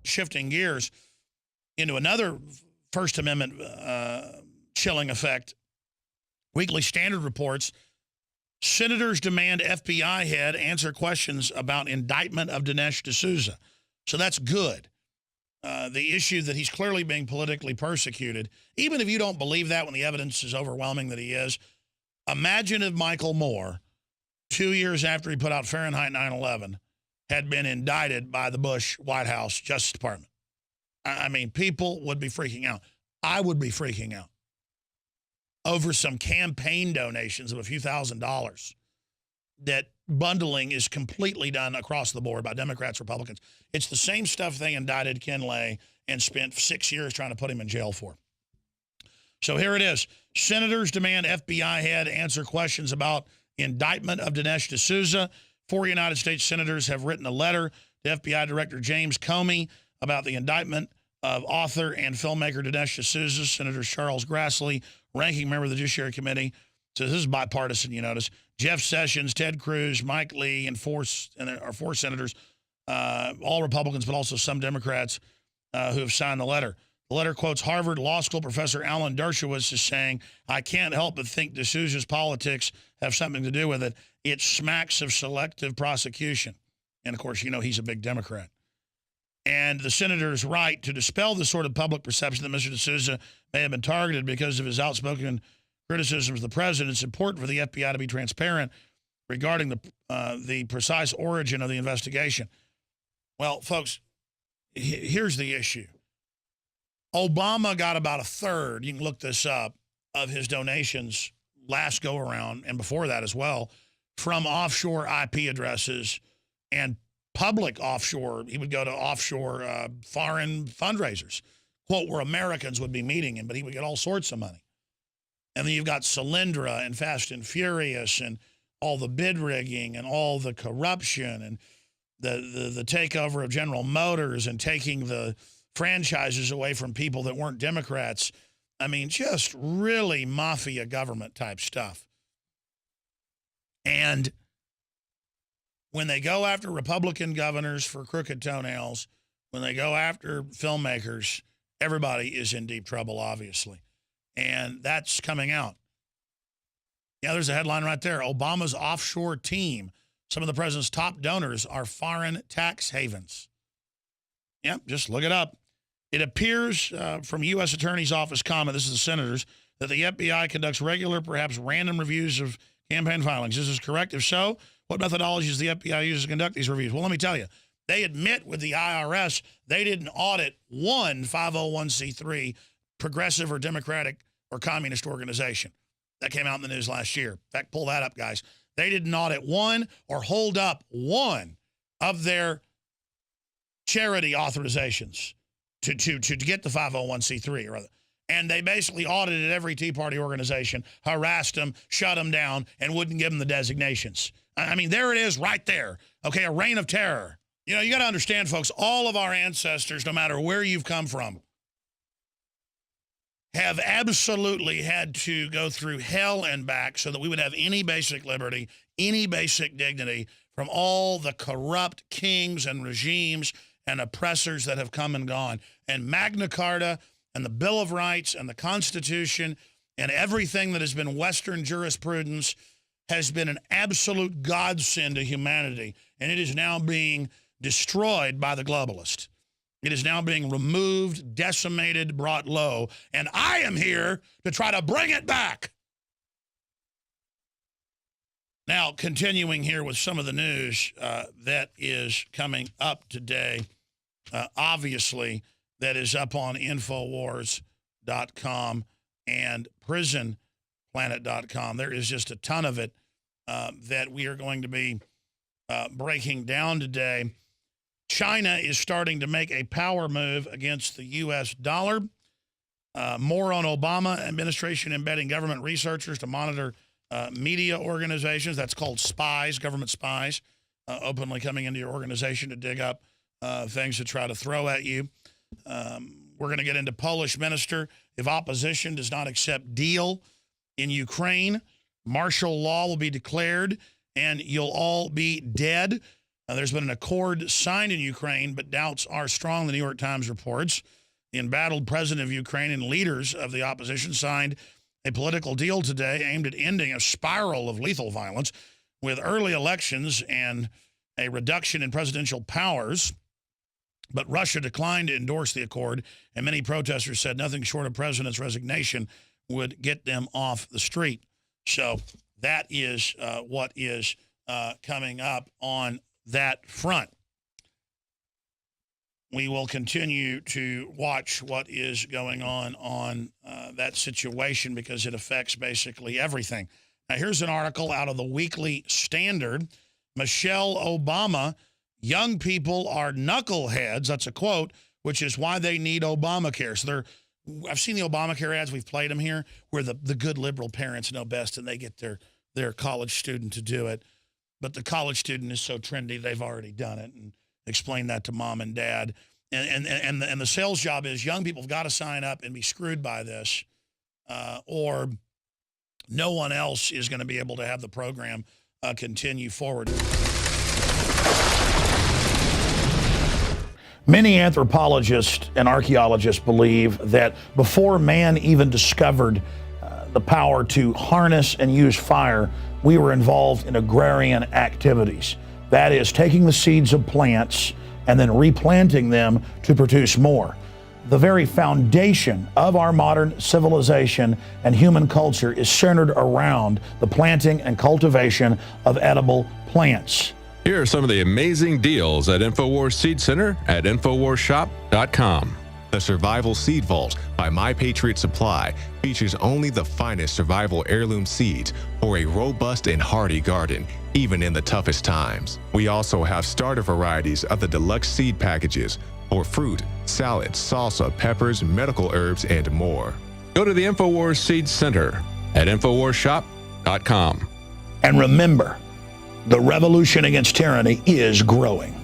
shifting gears into another First Amendment chilling effect. Weekly Standard reports, senators demand FBI head answer questions about indictment of Dinesh D'Souza. So that's good. The issue that he's clearly being politically persecuted, even if you don't believe that when the evidence is overwhelming that he is, imagine if Michael Moore, 2 years after he put out Fahrenheit 9/11, had been indicted by the Bush White House Justice Department. I mean, people would be freaking out. I would be freaking out over some campaign donations of a few $1,000s that bundling is completely done across the board by Democrats, Republicans. It's the same stuff they indicted Ken Lay and spent 6 years trying to put him in jail for. So here it is. Senators demand FBI head answer questions about indictment of Dinesh D'Souza. 4 United States senators have written a letter to FBI Director James Comey about the indictment of author and filmmaker Dinesh D'Souza. Senators Charles Grassley, ranking member of the Judiciary Committee. So this is bipartisan, you notice. Jeff Sessions, Ted Cruz, Mike Lee, and four senators, all Republicans, but also some Democrats who have signed the letter. The letter quotes Harvard Law School professor Alan Dershowitz as saying, "I can't help but think D'Souza's politics have something to do with it. It smacks of selective prosecution." And, of course, you know he's a big Democrat. And the senators write, to dispel the sort of public perception that Mr. D'Souza may have been targeted because of his outspoken criticisms of the president, it's important for the FBI to be transparent regarding the precise origin of the investigation. Well, folks, here's the issue. Obama got about a third, you can look this up, of his donations last go around, and before that as well, from offshore IP addresses and public offshore. He would go to offshore foreign fundraisers, quote, where Americans would be meeting him, but he would get all sorts of money. And then you've got Solyndra and Fast and Furious and all the bid rigging and all the corruption and the takeover of General Motors and taking the franchises away from people that weren't Democrats. I mean, just really mafia government type stuff. And when they go after Republican governors for crooked toenails, when they go after filmmakers, everybody is in deep trouble, obviously. And that's coming out. Yeah, there's a headline right there. Obama's offshore team. Some of the president's top donors are foreign tax havens. Yep, just look it up. It appears from U.S. Attorney's Office comment, this is the senators, that the FBI conducts regular, perhaps random reviews of campaign filings. Is this correct? If so, what methodologies the FBI uses to conduct these reviews? Well, let me tell you. They admit with the IRS they didn't audit one 501c3 progressive or Democratic or communist organization. That came out in the news last year. In fact, pull that up, guys. They didn't audit one or hold up one of their charity authorizations to get the 501c3 or other. And they basically audited every Tea Party organization, harassed them, shut them down, and wouldn't give them the designations. I mean, there it is right there. Okay, a reign of terror. You know, you got to understand, folks, all of our ancestors, no matter where you've come from, have absolutely had to go through hell and back so that we would have any basic liberty, any basic dignity from all the corrupt kings and regimes and oppressors that have come and gone. And Magna Carta and the Bill of Rights and the Constitution and everything that has been Western jurisprudence has been an absolute godsend to humanity. And it is now being destroyed by the globalist. It is now being removed, decimated, brought low. And I am here to try to bring it back. Now, continuing here with some of the news that is coming up today, obviously, that is up on Infowars.com and PrisonPlanet.com. There is just a ton of it that we are going to be breaking down today. China is starting to make a power move against the U.S. dollar. More on Obama administration embedding government researchers to monitor media organizations. That's called spies, government spies, openly coming into your organization to dig up things to try to throw at you. We're going to get into Polish minister. If opposition does not accept deal in Ukraine, martial law will be declared and you'll all be dead. There's been an accord signed in Ukraine, but doubts are strong, the New York Times reports. The embattled president of Ukraine and leaders of the opposition signed a political deal today aimed at ending a spiral of lethal violence with early elections and a reduction in presidential powers. But Russia declined to endorse the accord, and many protesters said nothing short of president's resignation would get them off the street. So that is what is coming up on that front. We will continue to watch what is going on that situation because it affects basically everything. Now, here's an article out of the Weekly Standard. Michelle Obama, young people are knuckleheads. That's a quote, which is why they need Obamacare. So I've seen the Obamacare ads. We've played them here where the good liberal parents know best and they get their college student to do it. But the college student is so trendy, they've already done it and explained that to mom and dad. And the sales job is young people have got to sign up and be screwed by this or no one else is going to be able to have the program continue forward. Many anthropologists and archaeologists believe that before man even discovered the power to harness and use fire, we were involved in agrarian activities. That is, taking the seeds of plants and then replanting them to produce more. The very foundation of our modern civilization and human culture is centered around the planting and cultivation of edible plants. Here are some of the amazing deals at InfoWars Seed Center at InfoWarsShop.com. The Survival Seed Vault by My Patriot Supply features only the finest survival heirloom seeds for a robust and hardy garden, even in the toughest times. We also have starter varieties of the deluxe seed packages for fruit, salad, salsa, peppers, medical herbs, and more. Go to the InfoWars Seed Center at InfoWarsShop.com. And remember, the revolution against tyranny is growing.